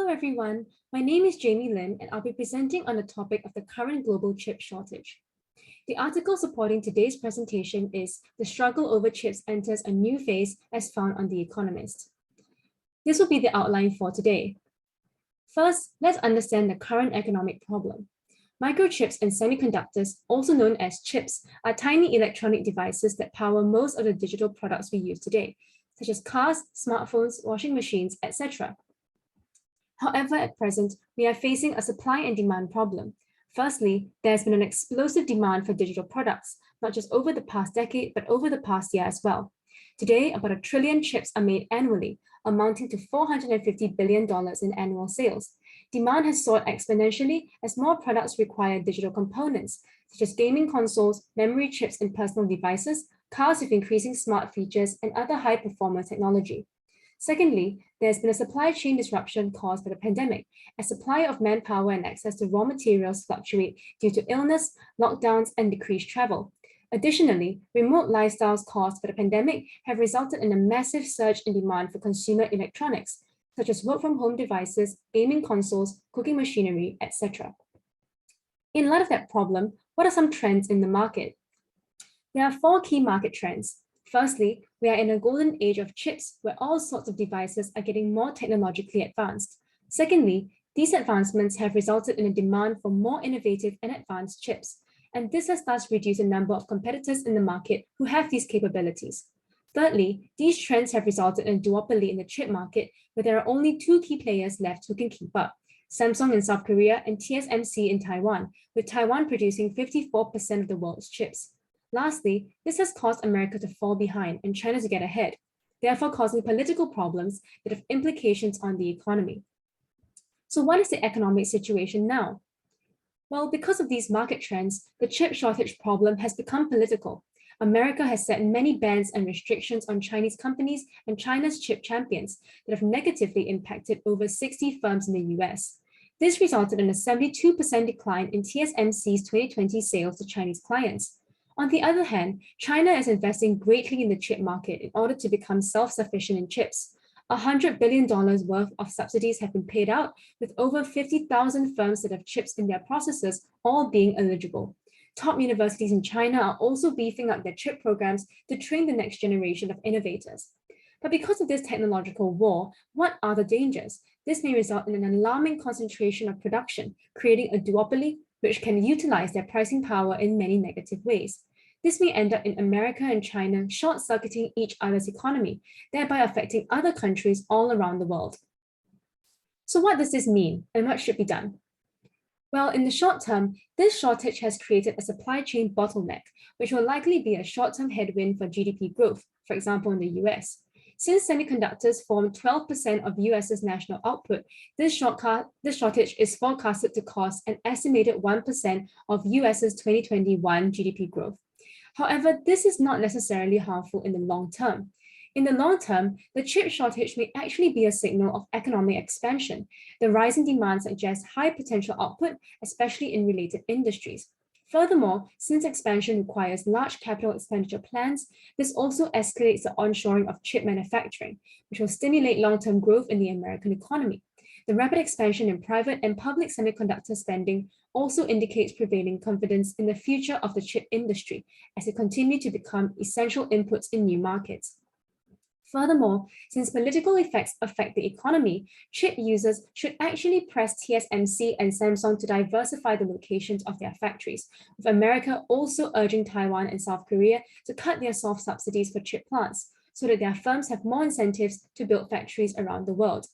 Hello everyone, my name is Jamie Lin and I'll be presenting on the topic of the current global chip shortage. The article supporting today's presentation is "The Struggle Over Chips Enters a New Phase" as found on The Economist. This will be the outline for today. First, let's understand the current economic problem. Microchips and semiconductors, also known as chips, are tiny electronic devices that power most of the digital products we use today, such as cars, smartphones, washing machines, etc. However, at present, we are facing a supply and demand problem. Firstly, there's been an explosive demand for digital products, not just over the past decade, but over the past year as well. Today, about 1 trillion chips are made annually, amounting to $450 billion in annual sales. Demand has soared exponentially as more products require digital components, such as gaming consoles, memory chips in personal devices, cars with increasing smart features, and other high-performance technology. Secondly, there's been a supply chain disruption caused by the pandemic, as supply of manpower and access to raw materials fluctuate due to illness, lockdowns, and decreased travel. Additionally, remote lifestyles caused by the pandemic have resulted in a massive surge in demand for consumer electronics, such as work-from-home devices, gaming consoles, cooking machinery, etc. In light of that problem, what are some trends in the market? There are 4 key market trends. Firstly, we are in a golden age of chips where all sorts of devices are getting more technologically advanced. Secondly, these advancements have resulted in a demand for more innovative and advanced chips, and this has thus reduced the number of competitors in the market who have these capabilities. Thirdly, these trends have resulted in a duopoly in the chip market where there are only 2 key players left who can keep up: Samsung in South Korea and TSMC in Taiwan, with Taiwan producing 54% of the world's chips. Lastly, this has caused America to fall behind and China to get ahead, therefore causing political problems that have implications on the economy. So what is the economic situation now? Well, because of these market trends, the chip shortage problem has become political. America has set many bans and restrictions on Chinese companies and China's chip champions that have negatively impacted over 60 firms in the US. This resulted in a 72% decline in TSMC's 2020 sales to Chinese clients. On the other hand, China is investing greatly in the chip market in order to become self-sufficient in chips. $100 billion worth of subsidies have been paid out, with over 50,000 firms that have chips in their processors all being eligible. Top universities in China are also beefing up their chip programs to train the next generation of innovators. But because of this technological war, what are the dangers? This may result in an alarming concentration of production, creating a duopoly which can utilize their pricing power in many negative ways. This may end up in America and China short-circuiting each other's economy, thereby affecting other countries all around the world. So what does this mean and what should be done? Well, in the short term, this shortage has created a supply chain bottleneck, which will likely be a short-term headwind for GDP growth, for example, in the US. Since semiconductors form 12% of US's national output, this shortage is forecasted to cost an estimated 1% of US's 2021 GDP growth. However, this is not necessarily harmful in the long term. In the long term, the chip shortage may actually be a signal of economic expansion. The rising demand suggests high potential output, especially in related industries. Furthermore, since expansion requires large capital expenditure plans, this also escalates the onshoring of chip manufacturing, which will stimulate long-term growth in the American economy. The rapid expansion in private and public semiconductor spending also indicates prevailing confidence in the future of the chip industry as they continue to become essential inputs in new markets. Furthermore, since political effects affect the economy, chip users should actually press TSMC and Samsung to diversify the locations of their factories, with America also urging Taiwan and South Korea to cut their soft subsidies for chip plants, so that their firms have more incentives to build factories around the world.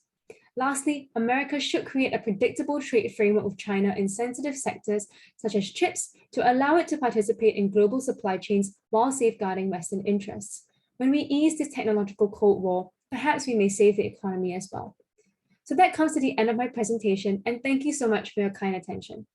Lastly, America should create a predictable trade framework with China in sensitive sectors such as chips to allow it to participate in global supply chains while safeguarding Western interests. When we ease this technological Cold War, perhaps we may save the economy as well. So that comes to the end of my presentation, and thank you so much for your kind attention.